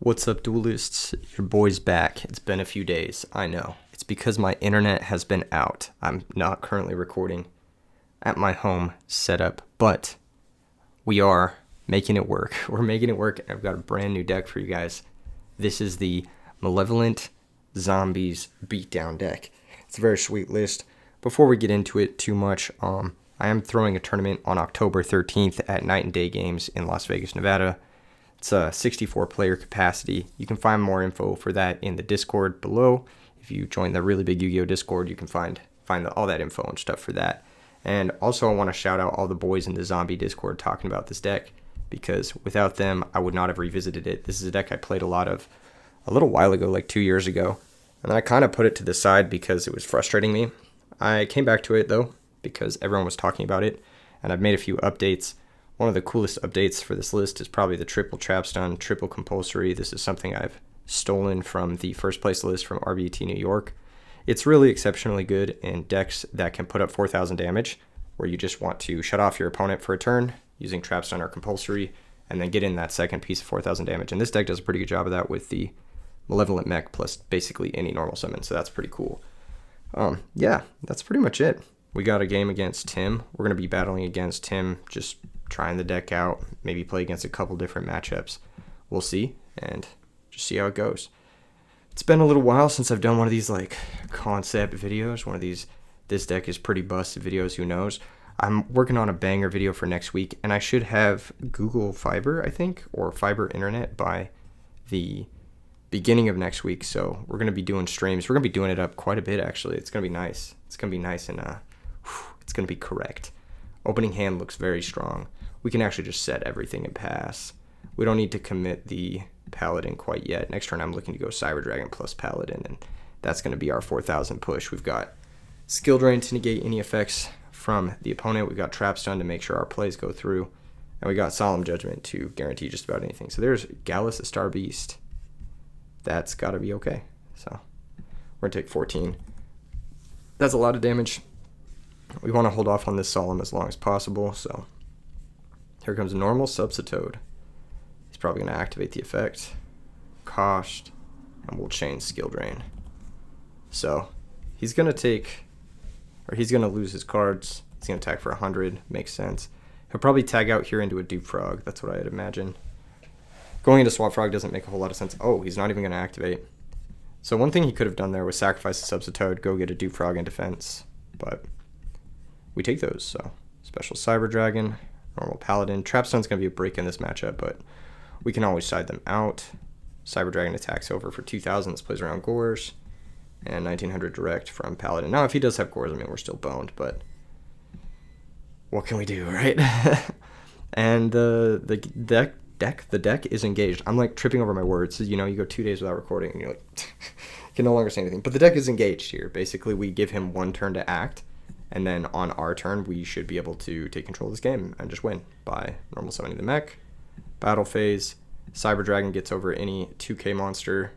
What's up, duelists? Your boy's back. It's been a few days, I know. It's because my internet has been out. I'm not currently recording at my home setup, but we are making it work. We're making it work, and I've got a brand new deck for you guys. This is the Malevolent Zombies Beatdown deck. It's a very sweet list. Before we get into it too much, I am throwing a tournament on October 13th at Night and Day Games in Las Vegas, Nevada. It's a 64-player capacity. You can find more info for that in the Discord below. If you join the really big Yu-Gi-Oh Discord, you can find all that info and stuff for that. And also, I want to shout out all the boys in the Zombie Discord talking about this deck, because without them, I would not have revisited it. This is a deck I played a lot of a little while ago, like 2 years ago. And then I kind of put it to the side because it was frustrating me. I came back to it, though, because everyone was talking about it, and I've made a few updates. One of the coolest updates for this list is probably the triple trapstun, triple compulsory. This is something I've stolen from the first place list from RBET New York. It's really exceptionally good in decks that can put up 4,000 damage, where you just want to shut off your opponent for a turn using trapstun or compulsory, and then get in that second piece of 4,000 damage. And this deck does a pretty good job of that with the Malevolent Mech plus basically any normal summon, so that's pretty cool. Yeah, that's pretty much it. We got a game against Tim. We're going to be battling against Tim, just trying the deck out, maybe play against a couple different matchups. We'll see, and just see how it goes. It's been a little while since I've done one of these like concept videos, one of these this deck is pretty busted videos, who knows. I'm working on a banger video for next week, and I should have Google Fiber, I think, or fiber internet by the beginning of next week. So we're going to be doing streams. We're going to be doing it up quite a bit, actually. It's going to be nice. It's going to be nice, and it's going to be correct. Opening hand looks very strong. We can actually just set everything and pass. We don't need to commit the Paladin quite yet. Next turn, I'm looking to go Cyber Dragon plus Paladin, and that's going to be our 4,000 push. We've got Skill Drain to negate any effects from the opponent. We've got Trapstun to make sure our plays go through, and we got Solemn Judgment to guarantee just about anything. So there's Gallus, the Star Beast. That's got to be okay. So we're going to take 14. That's a lot of damage. We want to hold off on this Solemn as long as possible, so here comes normal Substitute. He's probably going to activate the effect. Cost, and we'll chain Skill Drain. So he's going to take, or he's going to lose his cards. He's going to attack for 100, makes sense. He'll probably tag out here into a Dupe Frog, that's what I'd imagine. Going into Swap Frog doesn't make a whole lot of sense. Oh, he's not even going to activate. So one thing he could have done there was sacrifice the Substitute, go get a Dupe Frog in defense, but we take those. So special Cyber Dragon, normal Paladin. Trapstun's going to be a break in this matchup, but we can always side them out. Cyber Dragon attacks over for 2,000. This plays around Gores. And 1,900 direct from Paladin. Now, if he does have Gores, I mean, we're still boned, but what can we do, right? And the deck is engaged. I'm like tripping over my words. You know, you go 2 days without recording, and you're like, you can no longer say anything. But the deck is engaged here. Basically, we give him one turn to act, and then on our turn, we should be able to take control of this game and just win by normal summoning the mech. Battle phase, Cyber Dragon gets over any 2k monster.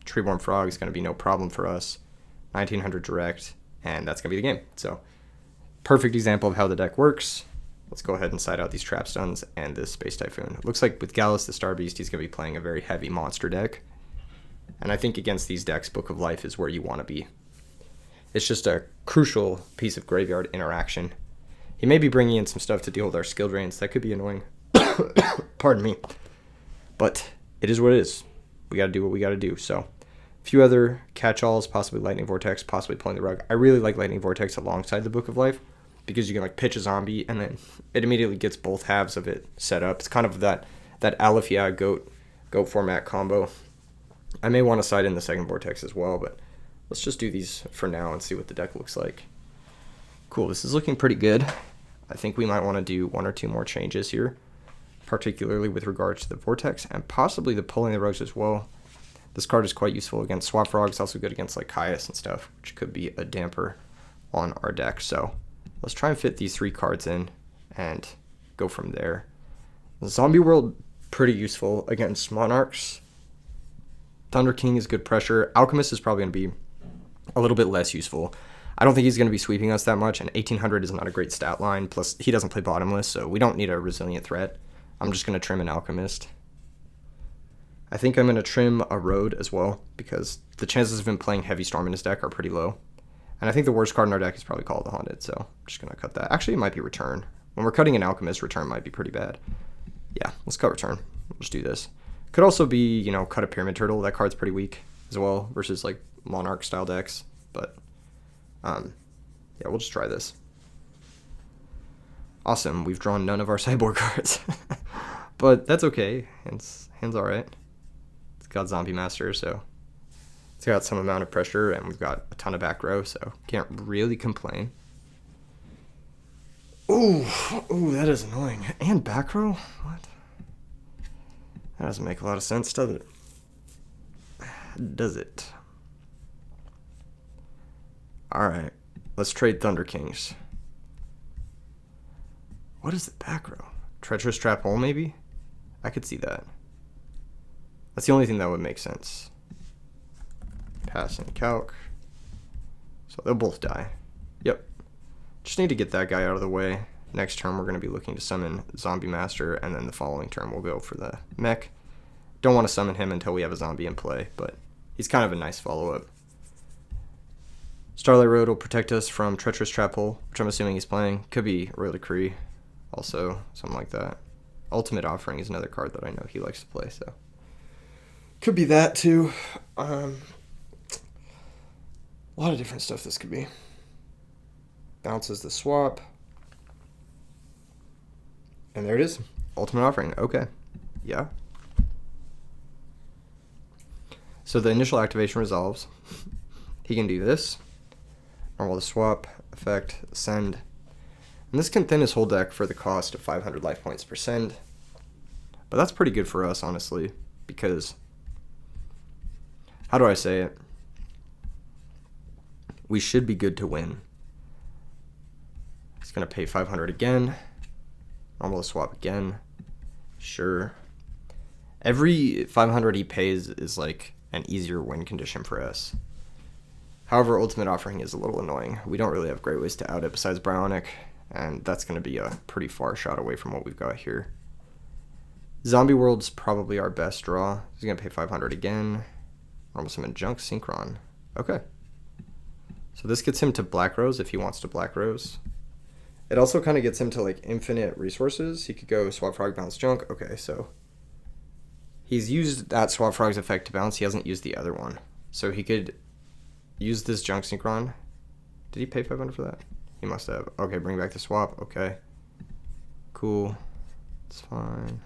Treeborn Frog is going to be no problem for us. 1,900 direct, and that's going to be the game. So, perfect example of how the deck works. Let's go ahead and side out these Trapstuns and this Space Typhoon. It looks like with Gallus the Star Beast, he's going to be playing a very heavy monster deck. And I think against these decks, Book of Life is where you want to be. It's just a crucial piece of graveyard interaction. He may be bringing in some stuff to deal with our skill drains. That could be annoying. Pardon me. But it is what it is. We got to do what we got to do. So, a few other catch-alls, possibly Lightning Vortex, possibly pulling the rug. I really like Lightning Vortex alongside the Book of Life, because you can like pitch a zombie, and then it immediately gets both halves of it set up. It's kind of that Alethea goat format combo. I may want to side in the second Vortex as well, but let's just do these for now and see what the deck looks like. Cool, this is looking pretty good. I think we might want to do one or two more changes here, particularly with regards to the Vortex and possibly the pulling the rugs as well. This card is quite useful against Swap Frogs, also good against like Caius and stuff, which could be a damper on our deck. So let's try and fit these three cards in and go from there. Zombie World, pretty useful against Monarchs. Thunder King is good pressure. Alchemist is probably going to be a little bit less useful. I don't think he's going to be sweeping us that much, and 1,800 is not a great stat line. Plus, he doesn't play bottomless, so we don't need a resilient threat. I'm just going to trim an Alchemist. I think I'm going to trim a road as well, because the chances of him playing heavy storm in his deck are pretty low. And I think the worst card in our deck is probably Call of the Haunted, so I'm just going to cut that. Actually, it might be Return. When we're cutting an Alchemist, Return might be pretty bad. Yeah, let's cut Return. We'll just do this. Could also be, you know, cut a Pyramid Turtle. That card's pretty weak as well versus, like, Monarch-style decks. But, yeah, we'll just try this. Awesome. We've drawn none of our sideboard cards. But that's okay. Hand's all right. It's got Zombie Master, so it's got some amount of pressure, and we've got a ton of back row, so can't really complain. Ooh, that is annoying. And back row? What? That doesn't make a lot of sense, does it? Does it? Alright, let's trade Thunder Kings. What is the back row? Treacherous Trap Hole, maybe? I could see that. That's the only thing that would make sense. Pass and calc. So they'll both die. Yep. Just need to get that guy out of the way. Next turn, we're going to be looking to summon Zombie Master, and then the following turn, we'll go for the mech. Don't want to summon him until we have a zombie in play, but he's kind of a nice follow-up. Starlight Road will protect us from Treacherous Trap Hole, which I'm assuming he's playing. Could be Royal Decree, also, something like that. Ultimate Offering is another card that I know he likes to play, so could be that too. A lot of different stuff this could be. Bounces the swap. And there it is. Ultimate Offering. Okay. Yeah. So the initial activation resolves. He can do this. Normal the swap. Effect. Send. And this can thin his whole deck for the cost of 500 life points per send. But that's pretty good for us, honestly. Because, how do I say it? We should be good to win. He's going to pay 500 again. Normal swap again. Sure. Every 500 he pays is like an easier win condition for us. However, Ultimate Offering is a little annoying. We don't really have great ways to out it besides Bryonic, and that's going to be a pretty far shot away from what we've got here. Zombie World's probably our best draw. He's going to pay 500 again. Normal Summon Junk Synchron. Okay. So this gets him to Black Rose if he wants to Black Rose. It also kind of gets him to like infinite resources. He could go Swap Frog, bounce Junk. Okay, so he's used that Swap Frog's effect to bounce. He hasn't used the other one. So he could use this Junk Synchron. Did he pay 500 for that? He must have. Okay, bring back the swap. Okay. Cool. It's fine.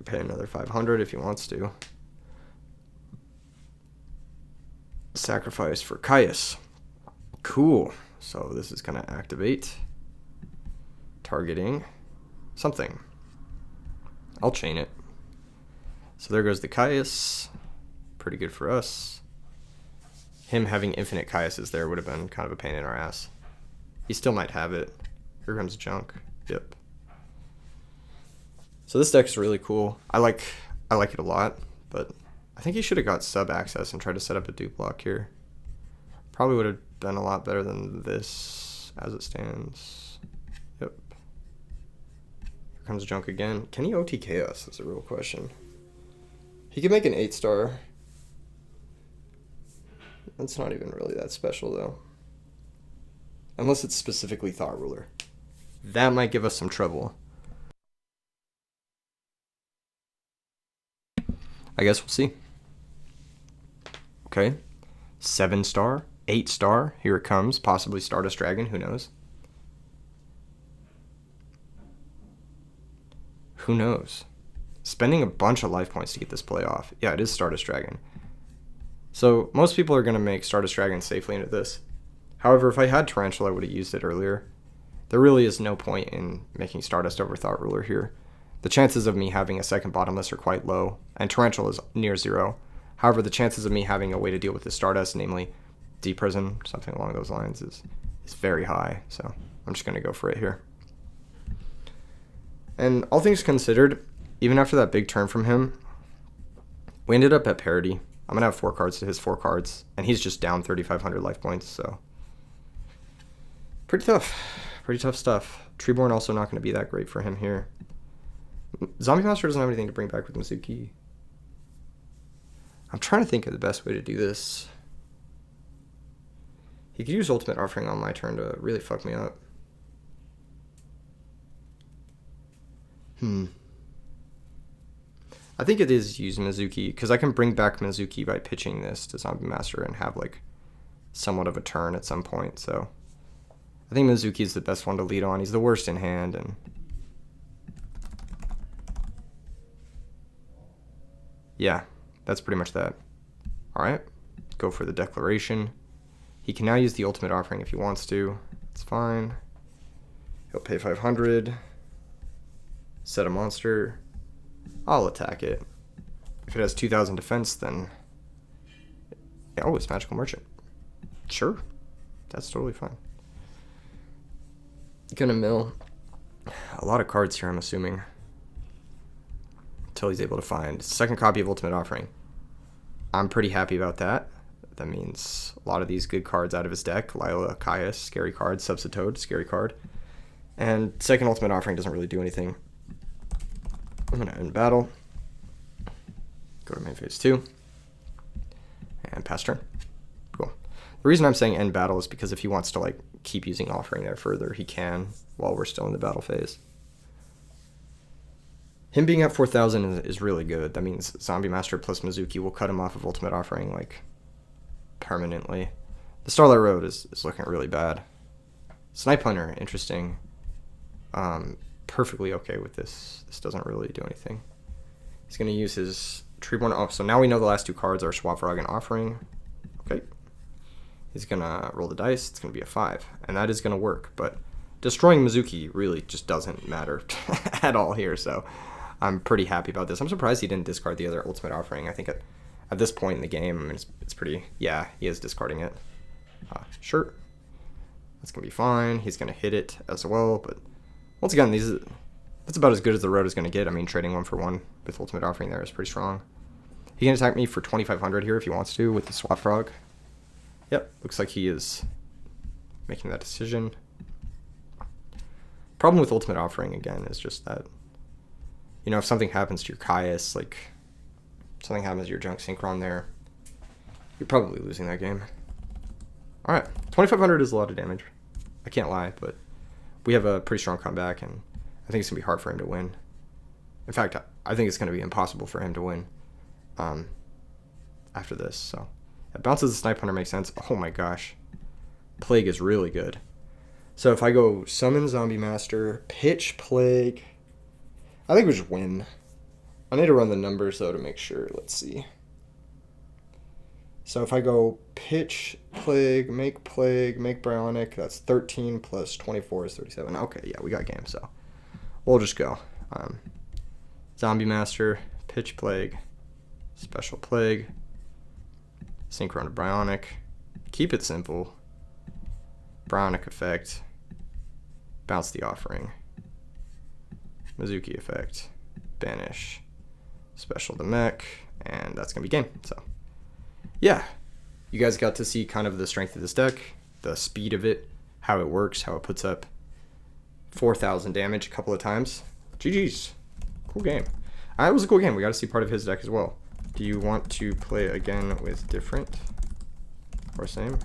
Pay another 500 if he wants to. Sacrifice for Caius. Cool. So this is going to activate. Targeting something. I'll chain it. So there goes the Caius. Pretty good for us. Him having infinite Caiuses there would have been kind of a pain in our ass. He still might have it. Here comes Junk. Yep. So this deck is really cool. I like it a lot, but I think he should have got sub access and tried to set up a dupe block here. Probably would have been a lot better than this as it stands. Yep. Here comes Junk again. Can he OTK us? That's a real question. He could make an 8-star. That's not even really that special, though. Unless it's specifically Thought Ruler. That might give us some trouble. I guess we'll see. Okay. 7-star. 8-star. Here it comes. Possibly Stardust Dragon. Who knows? Who knows? Spending a bunch of life points to get this play off. Yeah, it is Stardust Dragon. So most people are going to make Stardust Dragon safely into this. However, if I had Tarantula, I would have used it earlier. There really is no point in making Stardust over Thought Ruler here. The chances of me having a second bottomless are quite low, and Tarantula is near 0. However, the chances of me having a way to deal with the Stardust, namely Deprison, something along those lines, is very high. So I'm just going to go for it here. And all things considered, even after that big turn from him, we ended up at parity. I'm going to have 4 cards to his 4 cards, and he's just down 3,500 life points, so pretty tough. Pretty tough stuff. Treeborn also not going to be that great for him here. Zombie Master doesn't have anything to bring back with Mizuki. I'm trying to think of the best way to do this. He could use Ultimate Offering on my turn to really fuck me up. I think it is use Mizuki, because I can bring back Mizuki by pitching this to Zombie Master and have, like, somewhat of a turn at some point, so... I think Mizuki is the best one to lead on. He's the worst in hand, and... yeah, that's pretty much that. Alright, go for the Declaration. He can now use the Ultimate Offering if he wants to. It's fine. He'll pay 500. Set a monster. I'll attack it. If it has 2,000 defense, then... oh, it's Magical Merchant. Sure. That's totally fine. Gonna mill a lot of cards here, I'm assuming. Until he's able to find second copy of Ultimate Offering. I'm pretty happy about that. That means a lot of these good cards out of his deck. Lila, Caius, scary card. Subsitoad, scary card. And second Ultimate Offering doesn't really do anything. I'm going to end battle. Go to main phase 2. And pass turn. Cool. The reason I'm saying end battle is because if he wants to, like, keep using Offering there further, he can while we're still in the battle phase. Him being at 4,000 is really good. That means Zombie Master plus Mizuki will cut him off of Ultimate Offering, like, permanently. The Starlight Road is looking really bad. Snipe Hunter, interesting. Perfectly okay with this. This doesn't really do anything. He's going to use his Treeborn. Oh, so now we know the last two cards are Swap Frog and Offering. Okay. He's going to roll the dice. It's going to be a 5. And that is going to work. But destroying Mizuki really just doesn't matter at all here. So I'm pretty happy about this. I'm surprised he didn't discard the other Ultimate Offering. I think at this point in the game, I mean, it's pretty... yeah, he is discarding it. Sure. That's going to be fine. He's going to hit it as well. But once again, that's about as good as the road is going to get. I mean, trading 1-for-1 with Ultimate Offering there is pretty strong. He can attack me for 2,500 here if he wants to with the Swap Frog. Yep, looks like he is making that decision. Problem with Ultimate Offering, again, is just that, you know, if something happens to your Caius, like, something happens to your Junk Synchron there, you're probably losing that game. Alright, 2,500 is a lot of damage. I can't lie, but we have a pretty strong comeback, and I think it's going to be hard for him to win. In fact, I think it's going to be impossible for him to win after this, so... It bounces the Snipe Hunter makes sense. Oh my gosh. Plague is really good. So if I go Summon Zombie Master, pitch Plague, I think we just win. I need to run the numbers though to make sure. Let's see. So if I go pitch Plague, make Bionic, that's 13 plus 24 is 37. Okay, yeah, we got game, so we'll just go. Zombie Master, pitch Plague, special Plague, Synchron to Bionic. Keep it simple. Bionic effect. Bounce the Offering. Mizuki effect. Banish. Special to Mech. And that's going to be game. So, yeah. You guys got to see kind of the strength of this deck. The speed of it. How it works. How it puts up 4,000 damage a couple of times. GG's. Cool game. It was a cool game. We got to see part of his deck as well. Do you want to play again with different or same?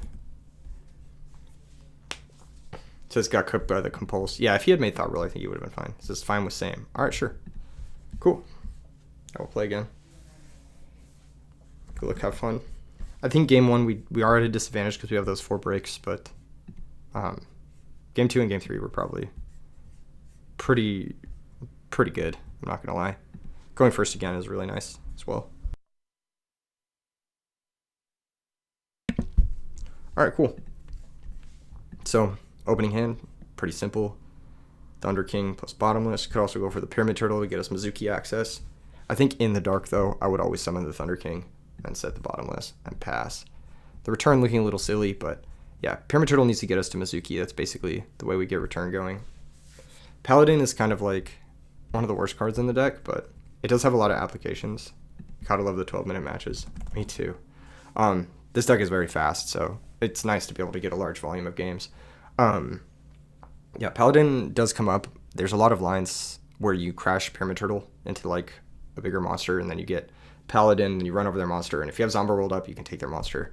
It says got cooked by the compulse. Yeah, if he had made Thought Roll, I think he would have been fine. It says fine with same. All right, sure. Cool. I will play again. Good luck, have fun. I think game 1 we are at a disadvantage because we have those 4 breaks, but game 2 and game 3 were probably pretty good. I'm not gonna lie. Going first again is really nice as well. Alright, cool. So, opening hand, pretty simple. Thunder King plus Bottomless. Could also go for the Pyramid Turtle to get us Mizuki access. I think in the dark, though, I would always summon the Thunder King and set the Bottomless and pass. The return looking a little silly, but yeah, Pyramid Turtle needs to get us to Mizuki. That's basically the way we get return going. Paladin is kind of like one of the worst cards in the deck, but it does have a lot of applications. Gotta love the 12-minute matches. Me too. This deck is very fast, so it's nice to be able to get a large volume of games. Yeah, Paladin does come up. There's a lot of lines where you crash Pyramid Turtle into like a bigger monster, and then you get Paladin, and you run over their monster, and if you have Zombo rolled up, you can take their monster.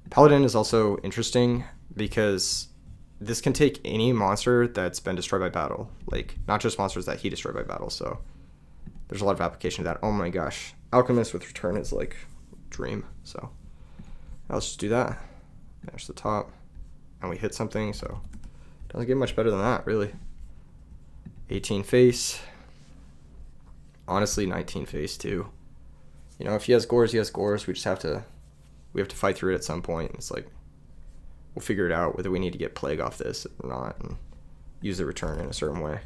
Paladin is also interesting because this can take any monster that's been destroyed by battle, like not just monsters that he destroyed by battle, so there's a lot of application to that. Oh my gosh, Alchemist with Return is like dream, so let's just do that. Banish the top, and we hit something, so doesn't get much better than that, really. 18 face. Honestly, 19 face too. You know, if he has Gores, he has Gores. We have to fight through it at some point. It's like, we'll figure it out whether we need to get Plague off this or not and use the return in a certain way.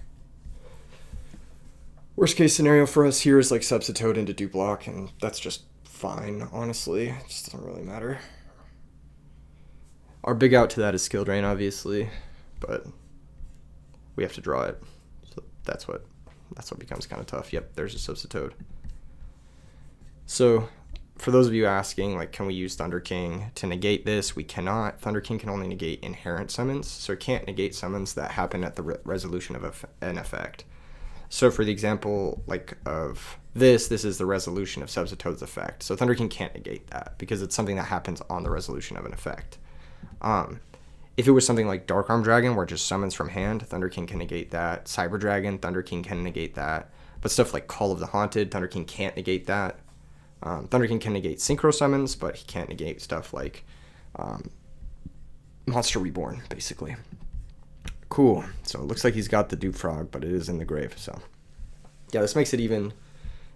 Worst case scenario for us here is like Substitute into Duplock, and that's just fine, honestly. It just doesn't really matter. Our big out to that is Skill Drain, obviously, but we have to draw it. So that's what becomes kind of tough. Yep, there's a Substitute. So for those of you asking, like, can we use Thunder King to negate this? We cannot. Thunder King can only negate inherent summons, so it can't negate summons that happen at the resolution of an effect. So for the example, like, of this is the resolution of Substitute's effect. So Thunder King can't negate that because it's something that happens on the resolution of an effect. If it was something like Dark Arm Dragon, where it just summons from hand, Thunder King can negate that. Cyber Dragon, Thunder King can negate that. But stuff like Call of the Haunted, Thunder King can't negate that. Thunder King can negate synchro summons, but he can't negate stuff like Monster Reborn, basically. Cool. So it looks like he's got the Dupe Frog, but it is in the grave. So yeah, this makes it even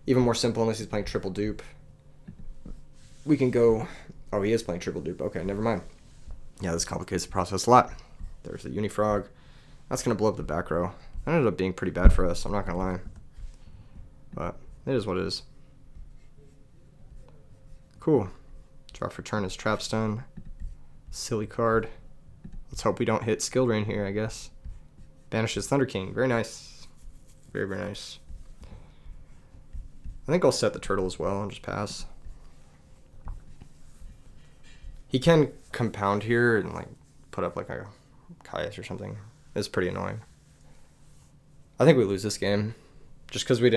more simple unless he's playing triple dupe. We can go... Oh, he is playing triple dupe. Okay, never mind. Yeah, this complicates the process a lot. There's the Unifrog. That's going to blow up the back row. That ended up being pretty bad for us, I'm not going to lie. But it is what it is. Cool. Draw for turn is Trapstone. Silly card. Let's hope we don't hit Skill Drain here, I guess. Banishes Thunder King. Very nice. Very, very nice. I think I'll set the turtle as well and just pass. He can compound here and like put up like a Caius or something. It's pretty annoying. I think we lose this game. Just because we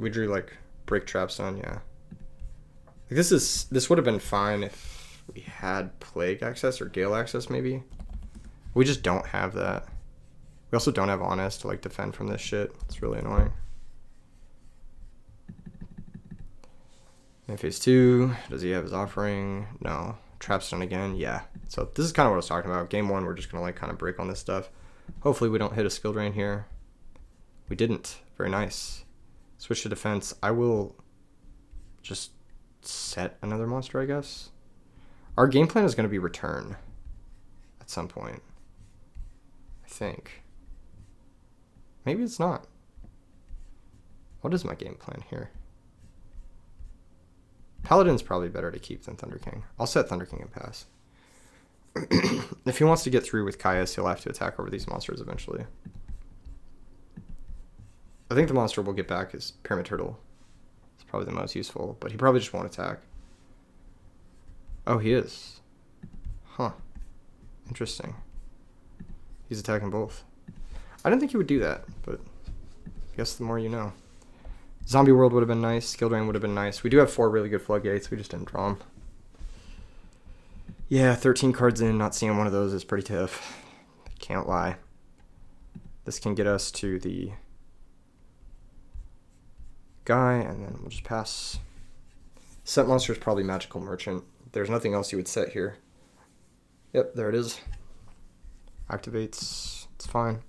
drew like Break Trapstone, yeah. Like this would have been fine if we had Plague access or Gale access maybe. We just don't have that. We also don't have Honest to like defend from this shit. It's really annoying. In phase 2, does he have his offering? No. Trapstone again? Yeah. So this is kind of what I was talking about. Game 1, we're just going to like kind of break on this stuff. Hopefully we don't hit a Skill Drain here. We didn't. Very nice. Switch to defense. I will just set another monster, I guess. Our game plan is going to be return at some point. I think. Maybe it's not. What is my game plan here? Paladin's probably better to keep than Thunder King. I'll set Thunder King and pass. If he wants to get through with Caius, he'll have to attack over these monsters eventually. I think the monster we'll get back is Pyramid Turtle. It's probably the most useful, but he probably just won't attack. Oh, he is. Huh. Interesting. He's attacking both. I didn't think he would do that, but I guess the more you know. Zombie World would have been nice. Skill Drain would have been nice. We do have 4 really good Floodgates. We just didn't draw them. Yeah, 13 cards in. Not seeing one of those is pretty tough. Can't lie. This can get us to the guy, and then we'll just pass. Set monster is probably Magical Merchant. There's nothing else you would set here. Yep, there it is. Activates. It's fine.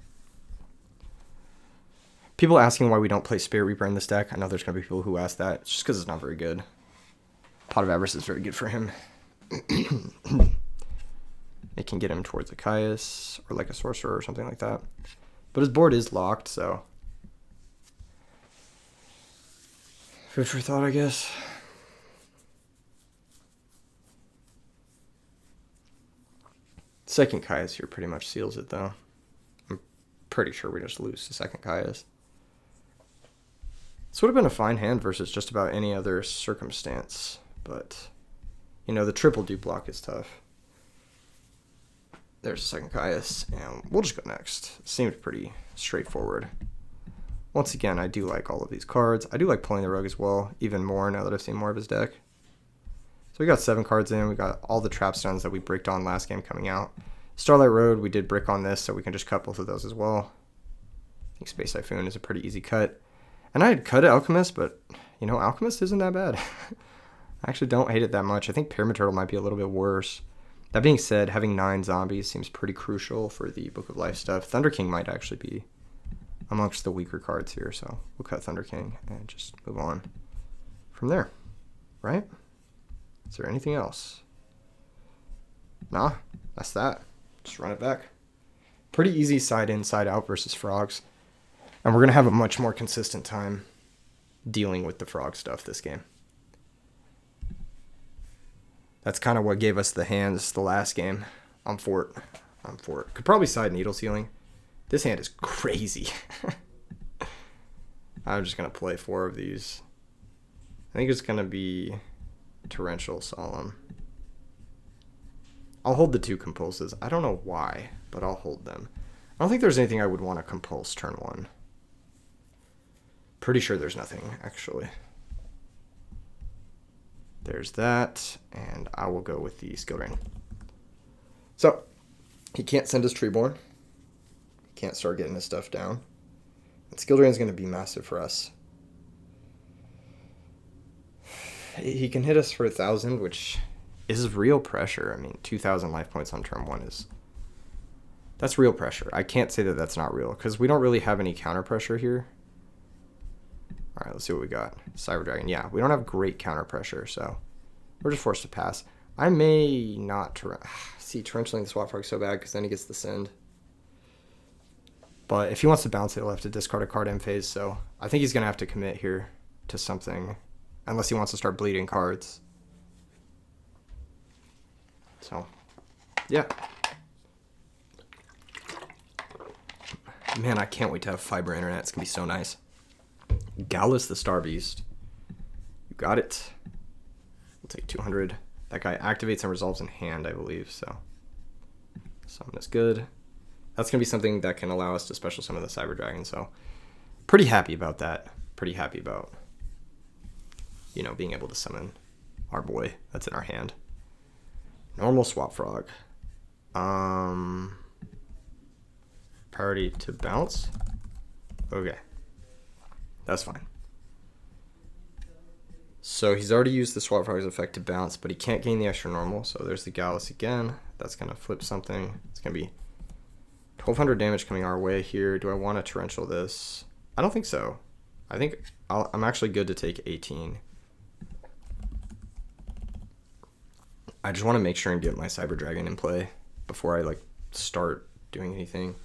People asking why we don't play Spirit Reaper in this deck. I know there's going to be people who ask that. It's just because it's not very good. Pot of Avarice is very good for him. It can get him towards a Caius or like a Sorcerer or something like that. But his board is locked, so... food for thought, I guess. Second Caius here pretty much seals it, though. I'm pretty sure we just lose the second Caius. This would have been a fine hand versus just about any other circumstance, but, you know, the triple dupe block is tough. There's the second Caius, and we'll just go next. It seemed pretty straightforward. Once again, I do like all of these cards. I do like pulling the Rogue as well, even more now that I've seen more of his deck. So we got 7 cards in. We got all the trap stones that we bricked on last game coming out. Starlight Road, we did brick on this, so we can just cut both of those as well. I think Space Typhoon is a pretty easy cut. And I had cut Alchemist, but, you know, Alchemist isn't that bad. I actually don't hate it that much. I think Pyramid Turtle might be a little bit worse. That being said, having 9 zombies seems pretty crucial for the Book of Life stuff. Thunder King might actually be amongst the weaker cards here, so we'll cut Thunder King and just move on from there, right? Is there anything else? Nah, that's that. Just run it back. Pretty easy side in, side out versus frogs. And we're going to have a much more consistent time dealing with the frog stuff this game. That's kind of what gave us the hands the last game. I'm for it. I'm for it. Could probably side Needle Sealing. This hand is crazy. I'm just going to play 4 of these. I think it's going to be Torrential Solemn. I'll hold the 2 compulses. I don't know why, but I'll hold them. I don't think there's anything I would want to compulse turn 1. Pretty sure there's nothing, actually. There's that, and I will go with the Skill Drain. So, he can't send his Treeborn. He can't start getting his stuff down. And Skill Drain is going to be massive for us. He can hit us for 1,000, which is real pressure. I mean, 2,000 life points on turn 1 is... That's real pressure. I can't say that that's not real, because we don't really have any counter pressure here. All right, let's see what we got. Cyber Dragon. Yeah, we don't have great counter pressure, so we're just forced to pass. I may not... See, Torrentialing the Swap Frog so bad, because then he gets the send. But if he wants to bounce it, he'll have to discard a card end phase, so I think he's going to have to commit here to something, unless he wants to start bleeding cards. So, yeah. Man, I can't wait to have fiber internet. It's going to be so nice. Gallus the Star Beast. You got it. We'll take 200. That guy activates and resolves in hand, I believe, so summon is good. That's going to be something that can allow us to special summon the Cyber Dragon, so pretty happy about that. Pretty happy about, you know, being able to summon our boy that's in our hand. Normal Swap Frog. Priority to bounce. Okay. That's fine. So he's already used the Swap Frog's effect to bounce, but he can't gain the extra normal, so there's the Gallus again. That's going to flip something. It's going to be 1,200 damage coming our way here. Do I want to torrential this? I don't think so. I think I'm actually good to take 18. I just want to make sure and get my Cyber Dragon in play before I like start doing anything.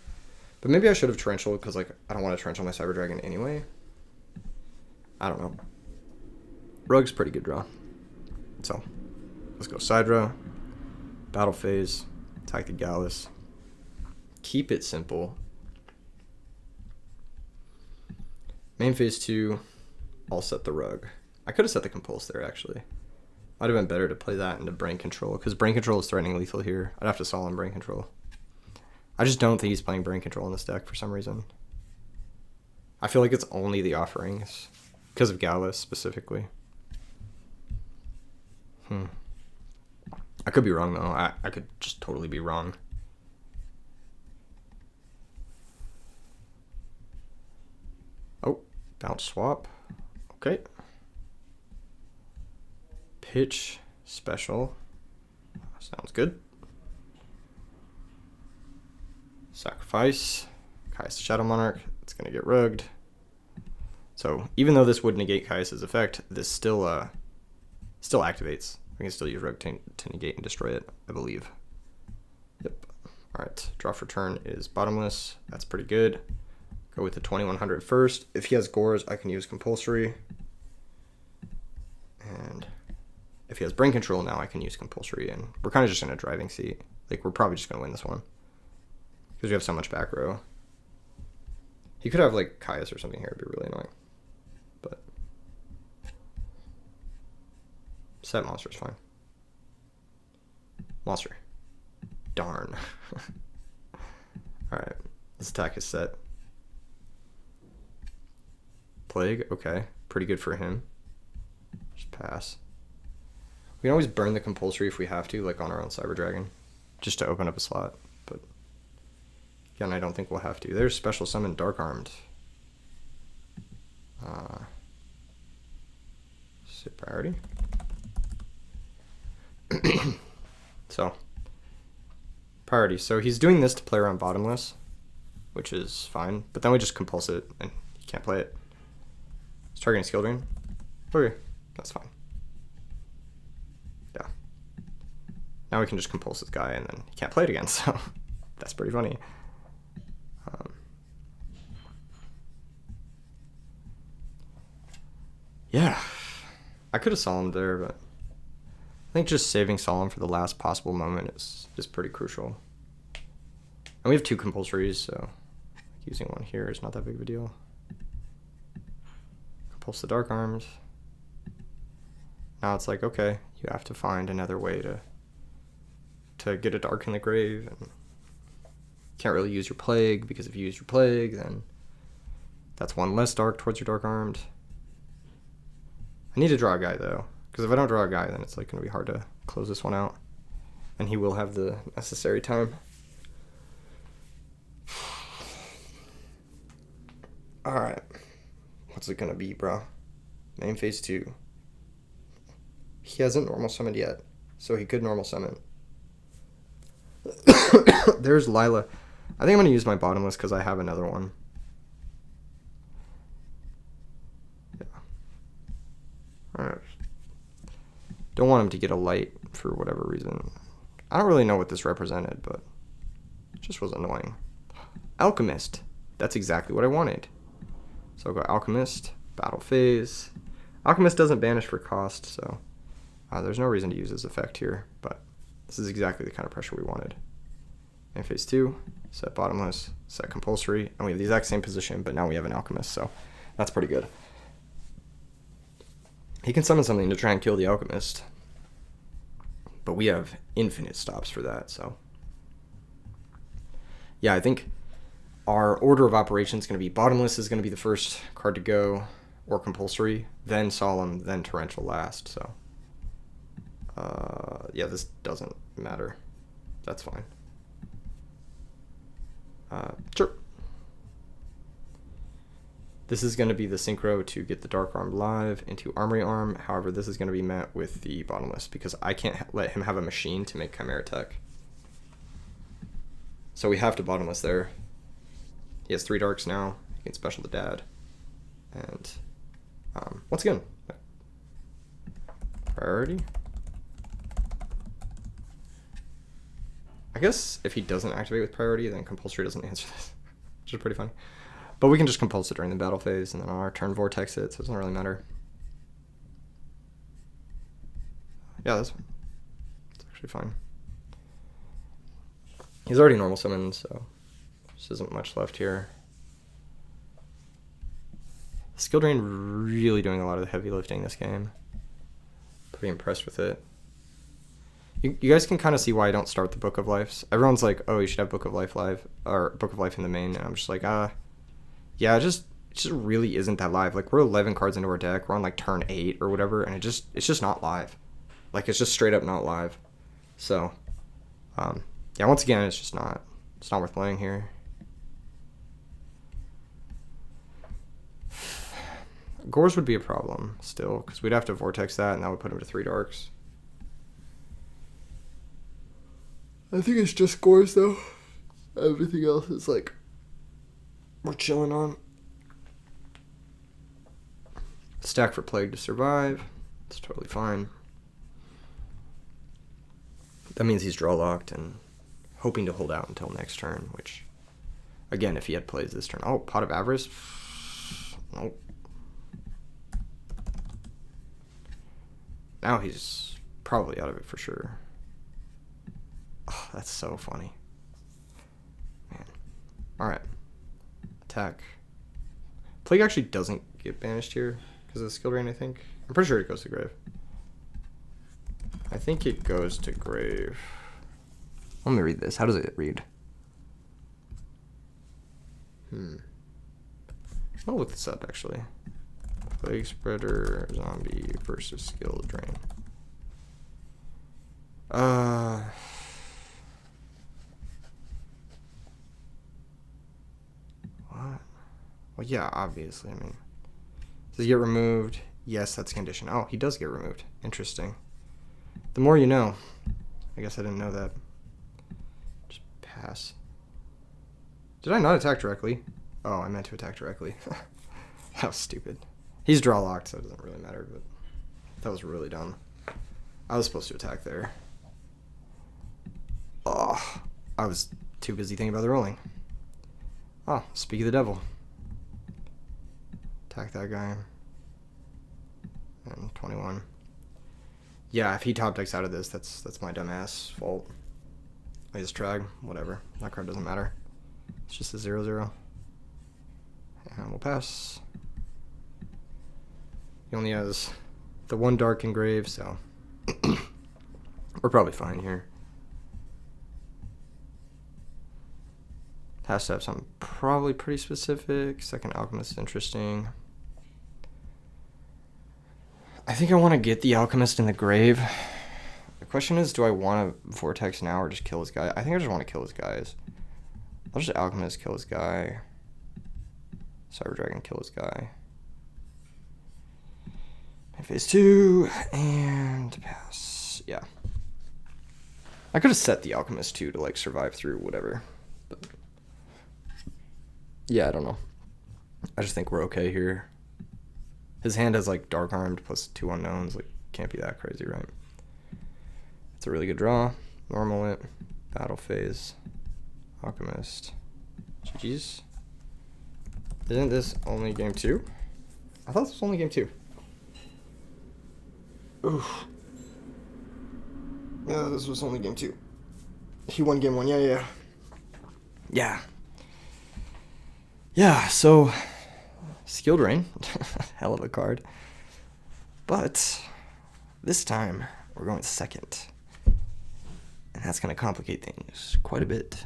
But maybe I should have torrential because like I don't want to torrential my Cyber Dragon anyway. I don't know. Rogue's pretty good draw. So let's go side row, battle phase, attack the Gallus. Keep it simple. Main phase 2, I'll set the Rogue. I could have set the Compulse there actually. Might have been better to play that into Brain Control because Brain Control is threatening lethal here. I'd have to Solemn Brain Control. I just don't think he's playing Brain Control in this deck for some reason. I feel like it's only the offerings because of Gallus specifically. I could be wrong though. I could just totally be wrong. Oh, bounce swap. Okay. Pitch special. Sounds good. Sacrifice. Caius the Shadow Monarch. It's going to get rugged. So even though this would negate Caius's effect, this still activates. We can still use Rogue to negate and destroy it, I believe. Yep. All right. Draw for turn is bottomless. That's pretty good. Go with the 2100 first. If he has Gores, I can use Compulsory. And if he has Brain Control now, I can use Compulsory. And we're kind of just in a driving seat. Like, we're probably just going to win this one. Because we have so much back row. He could have, like, Caius or something here. It'd be really annoying. But set monster's fine. Monster. Darn. Alright. This attack is set. Plague, okay. Pretty good for him. Just pass. We can always burn the compulsory if we have to, like on our own Cyber Dragon, just to open up a slot. But again, I don't think we'll have to. There's special summon Dark Armed. Sit priority. So, priority. So he's doing this to play around bottomless, which is fine. But then we just compulse it, and he can't play it. He's targeting skill drain. Okay, that's fine. Yeah. Now we can just compulse this guy, and then he can't play it again, so that's pretty funny. Yeah. I could have solemned there, but I think just saving solemn for the last possible moment is pretty crucial. And we have 2 compulsories, so using one here is not that big of a deal. Compulse the Dark Armed. Now it's like, okay, you have to find another way to get a Dark in the grave, and can't really use your Plague, because if you use your Plague, then that's 1 less Dark towards your Dark Armed. I need to draw a guy, though, because if I don't draw a guy, then it's like going to be hard to close this one out, and he will have the necessary time. Alright, what's it going to be, bro? Main phase 2. He hasn't normal summoned yet, so he could normal summon. There's Lila. I think I'm going to use my bottomless because I have another one. Alright. Don't want him to get a light for whatever reason. I don't really know what this represented, but it just was annoying. Alchemist. That's exactly what I wanted. So I'll go Alchemist, battle phase. Alchemist doesn't banish for cost, so there's no reason to use his effect here, but this is exactly the kind of pressure we wanted. In phase 2, set bottomless, set compulsory, and we have the exact same position, but now we have an Alchemist, so that's pretty good. He can summon something to try and kill the Alchemist, but we have infinite stops for that, so yeah, I think our order of operations is going to be bottomless is going to be the first card to go, or compulsory, then solemn, then torrential last, so yeah, this doesn't matter. That's fine. Sure. This is going to be the synchro to get the Dark Arm live into Armory Arm. However, this is going to be met with the bottomless because I can't let him have a machine to make Chimera Tech. So we have to bottomless there. He has 3 darks now. He can special the dad. And once again, priority. I guess if he doesn't activate with priority, then compulsory doesn't answer this, which is pretty funny. But we can just compulse it during the battle phase, and then on our turn vortex it, so it doesn't really matter. Yeah, that's actually fine. He's already normal summoned, so just isn't much left here. Skill Drain really doing a lot of the heavy lifting this game. Pretty impressed with it. You guys can kind of see why I don't start the Book of Lives. Everyone's like, oh, you should have Book of Life live, or Book of Life in the main, and I'm just like, yeah, it just really isn't that live. Like, we're 11 cards into our deck, we're on like turn 8 or whatever, and it's just not live. Like, it's just straight up not live. So, yeah, once again, it's not worth playing here. Gores would be a problem still, because we'd have to vortex that, and that would put him to 3 darks. I think it's just Gores, though. Everything else is like we're chilling on. Stack for Plague to survive. It's totally fine. That means he's draw locked and hoping to hold out until next turn, which, again, if he had plays this turn. Oh, Pot of Avarice? Nope. Now he's probably out of it for sure. Oh, that's so funny. Man. Alright. Attack. Plague actually doesn't get banished here because of the skill drain, I think. I'm pretty sure it goes to grave. I think it goes to grave. Let me read this. How does it read? I'll look this up, actually. Plague Spreader, Zombie versus Skill Drain. What? Well, yeah, obviously. I mean, does he get removed? Yes, that's a condition. Oh, he does get removed. Interesting. The more you know. I guess I didn't know that. Just pass. Did I not attack directly? Oh, I meant to attack directly. That was stupid. He's draw locked, so it doesn't really matter, but that was really dumb. I was supposed to attack there. Oh, I was too busy thinking about the rolling. Oh, speak of the devil. Attack that guy. And 21. Yeah, if he top decks out of this, that's my dumbass fault. I just drag, whatever. That card doesn't matter. It's just a 0/0. And we'll pass. He only has the one dark engrave, so we're probably fine here. Has to have something probably pretty specific. Second Alchemist is interesting. I think I want to get the Alchemist in the grave. The question is, do I want to Vortex now or just kill his guy? I think I just want to kill his guys. I'll just Alchemist, kill his guy. Cyber Dragon, kill his guy. Phase 2, and pass. Yeah. I could have set the Alchemist too to like survive through whatever. But yeah, I don't know. I just think we're okay here. His hand has like Dark Armed plus 2 unknowns. Like, can't be that crazy, right? It's a really good draw. Normal it. Battle phase. Alchemist. GG's. Isn't this only game 2? I thought this was only game 2. Oof. Yeah, this was only game 2. He won game 1. Yeah, so Skill Drain. Hell of a card. But this time we're going second. And that's going to complicate things quite a bit.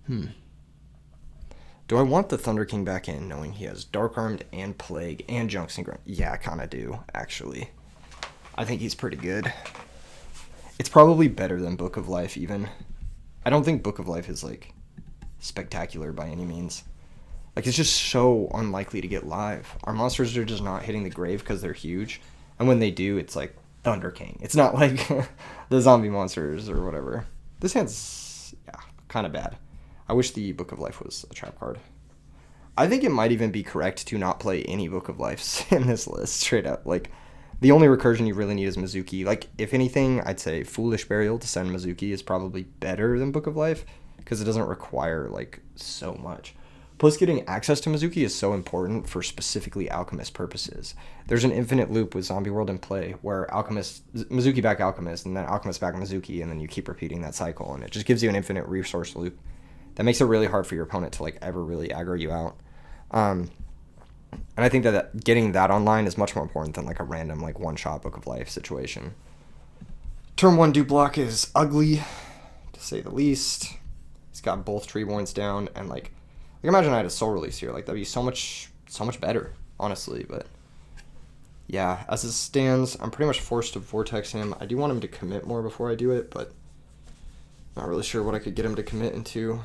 Do I want the Thunder King back in, knowing he has Dark Armed and Plague and Junk Synchron? Yeah, I kind of do, actually. I think he's pretty good. It's probably better than Book of Life, even. I don't think Book of Life is, like, spectacular by any means. Like, it's just so unlikely to get live. Our monsters are just not hitting the grave because they're huge. And when they do, it's like Thunder King. It's not like the zombie monsters or whatever. This hand's, yeah, kind of bad. I wish the Book of Life was a trap card. I think it might even be correct to not play any Book of Lives in this list, straight up. Like, the only recursion you really need is Mizuki. Like, if anything, I'd say Foolish Burial to send Mizuki is probably better than Book of Life, because it doesn't require, like, so much. Plus, getting access to Mizuki is so important for specifically Alchemist purposes. There's an infinite loop with Zombie World in play, where Mizuki back Alchemist, and then Alchemist back Mizuki, and then you keep repeating that cycle, and it just gives you an infinite resource loop. That makes it really hard for your opponent to like ever really aggro you out. And I think that getting that online is much more important than like a random like one-shot Book of Life situation. Turn 1 do block is ugly, to say the least. He's got both Treeborns down, and like imagine I had a Soul Release here. Like, that'd be so much better, honestly. But yeah, as it stands, I'm pretty much forced to Vortex him. I do want him to commit more before I do it, but not really sure what I could get him to commit into.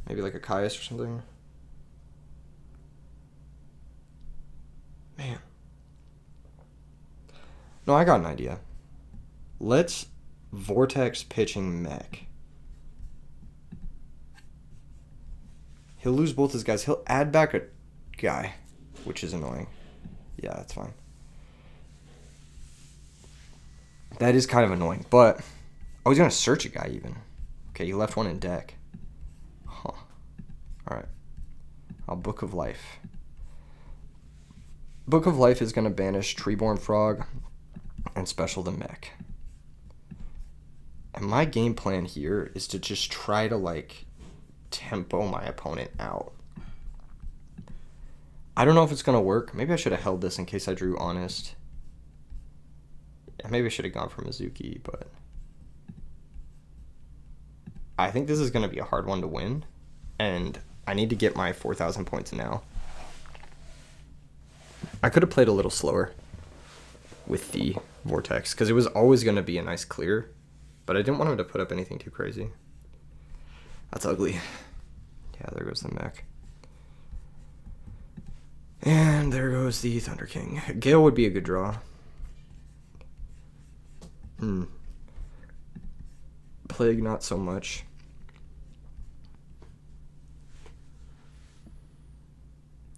Maybe like a Caius or something. Man. No, I got an idea. Let's Vortex pitching Mech. He'll lose both his guys. He'll add back a guy, which is annoying. Yeah, that's fine. That is kind of annoying, but I was going to search a guy even. Okay, you left one in deck. Huh. Alright. I'll Book of Life. Book of Life is going to banish Treeborn Frog and special the Mech. And my game plan here is to just try to, like, tempo my opponent out. I don't know if it's going to work. Maybe I should have held this in case I drew Honest. Yeah, maybe I should have gone for Mizuki, but I think this is going to be a hard one to win. And I need to get my 4,000 points now. I could have played a little slower with the Vortex, because it was always going to be a nice clear, but I didn't want him to put up anything too crazy. That's ugly. Yeah, there goes the mech. And there goes the Thunder King. Gale would be a good draw. Plague, not so much.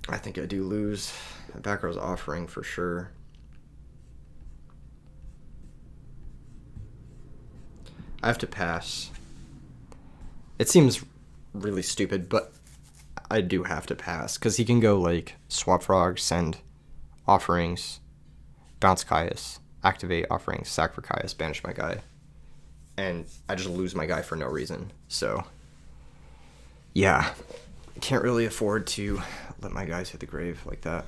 I think I do lose. Back row's offering for sure. I have to pass. It seems really stupid, but I do have to pass, because he can go like swap frog, send offerings, bounce Caius, activate offerings, sack for Caius, banish my guy, and I just lose my guy for no reason. So yeah, can't really afford to let my guys hit the grave like that.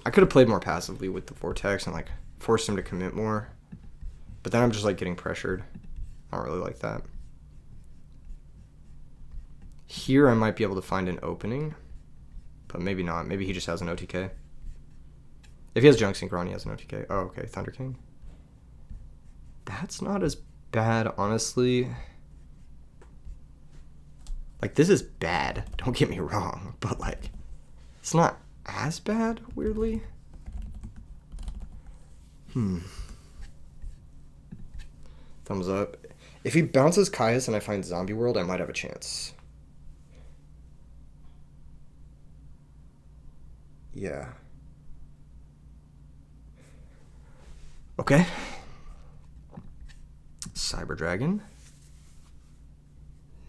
I could have played more passively with the Vortex and like forced him to commit more, but then I'm just like getting pressured. I don't really like that. Here I might be able to find an opening, but maybe not. Maybe he just has an OTK. If he has Junk Synchron, he has an OTK. Oh, okay, Thunder King. That's not as bad, honestly. Like, this is bad, don't get me wrong, but like, it's not as bad, weirdly. Thumbs up. If he bounces Caius and I find Zombie World, I might have a chance. Yeah. Okay. Cyber Dragon.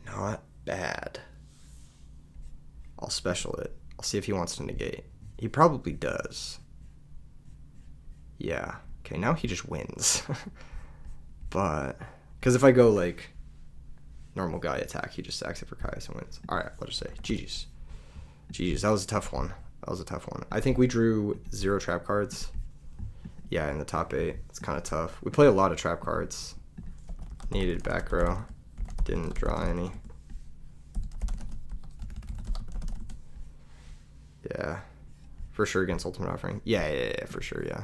Not bad. I'll special it. I'll see if he wants to negate. He probably does. Yeah. Okay, now he just wins. But, because if I go like normal guy attack, he just sacks it for Caius and wins. Alright, I'll just say GG's. GG's. That was a tough one. That was a tough one. I think we drew 0 trap cards. Yeah, in the top 8. It's kind of tough. We play a lot of trap cards. Needed back row. Didn't draw any. Yeah. For sure against Ultimate Offering. Yeah, for sure, yeah.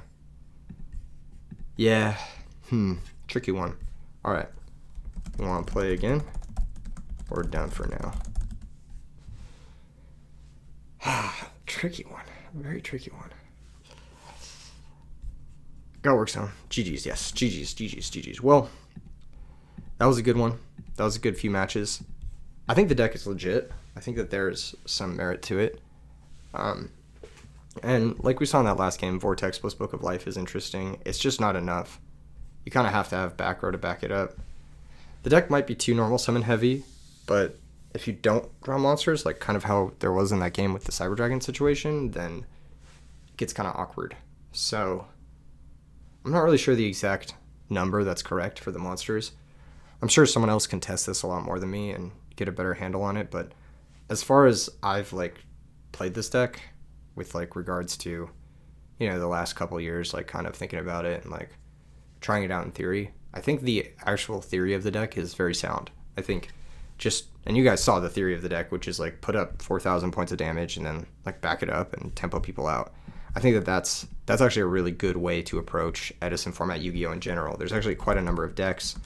Yeah. Tricky one. Alright. You want to play again? Or done for now? Tricky one. Very tricky one. Got work zone. GG's, yes. GG's. Well, that was a good one. That was a good few matches. I think the deck is legit. I think that there's some merit to it. And like we saw in that last game, Vortex plus Book of Life is interesting. It's just not enough. You kind of have to have back row to back it up. The deck might be too normal summon heavy, but if you don't draw monsters, like kind of how there was in that game with the Cyber Dragon situation, then it gets kind of awkward. So I'm not really sure the exact number that's correct for the monsters. I'm sure someone else can test this a lot more than me and get a better handle on it, but as far as I've like played this deck with like regards to, you know, the last couple years, like kind of thinking about it and like trying it out in theory, I think the actual theory of the deck is very sound. I think just, and you guys saw the theory of the deck, which is like put up 4,000 points of damage and then like back it up and tempo people out. I think that that's actually a really good way to approach Edison format Yu-Gi-Oh! In general. There's actually quite a number of decks,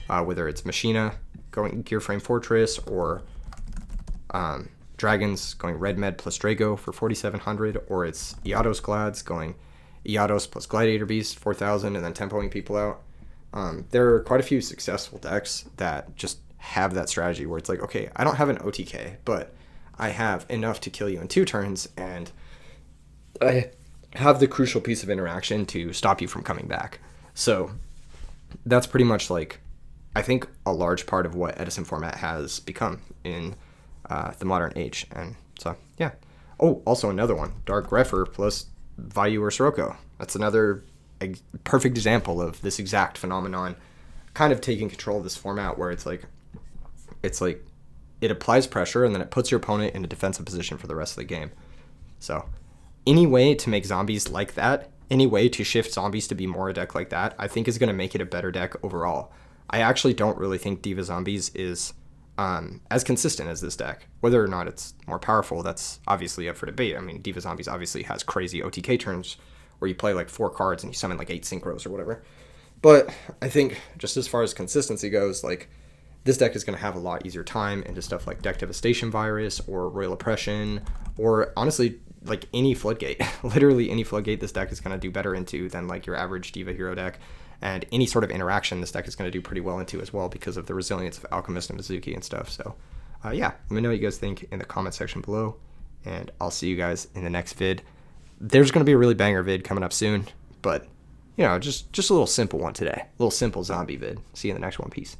whether it's Machina going Gear Frame Fortress or Dragons going Red Med plus Drago for 4,700, or it's Iados Glads going Iados plus Gladiator Beast 4,000 and then tempoing people out. There are quite a few successful decks that just have that strategy where it's like, okay, I don't have an OTK, but I have enough to kill you in 2 turns, and I have the crucial piece of interaction to stop you from coming back. So that's pretty much like, I think, a large part of what Edison format has become in the modern age. And so, yeah. Oh, also another one, Dark Grepher plus Vayu or Sirocco. That's another perfect example of this exact phenomenon kind of taking control of this format where it's like it applies pressure and then it puts your opponent in a defensive position for the rest of the game. So any way to make zombies like that, any way to shift zombies to be more a deck like that, I think is going to make it a better deck overall. I actually don't really think Diva Zombies is as consistent as this deck. Whether or not it's more powerful, that's obviously up for debate. I mean, Diva Zombies obviously has crazy OTK turns where you play like 4 cards and you summon like 8 synchros or whatever. But I think just as far as consistency goes, like, this deck is going to have a lot easier time into stuff like Deck Devastation Virus or Royal Oppression, or honestly, like any Floodgate. Literally any Floodgate this deck is going to do better into than like your average Diva Hero deck. And any sort of interaction this deck is going to do pretty well into as well because of the resilience of Alchemist and Mizuki and stuff. So yeah, let me know what you guys think in the comment section below, and I'll see you guys in the next vid. There's going to be a really banger vid coming up soon, but, you know, just a little simple one today. A little simple zombie vid. See you in the next one. Peace.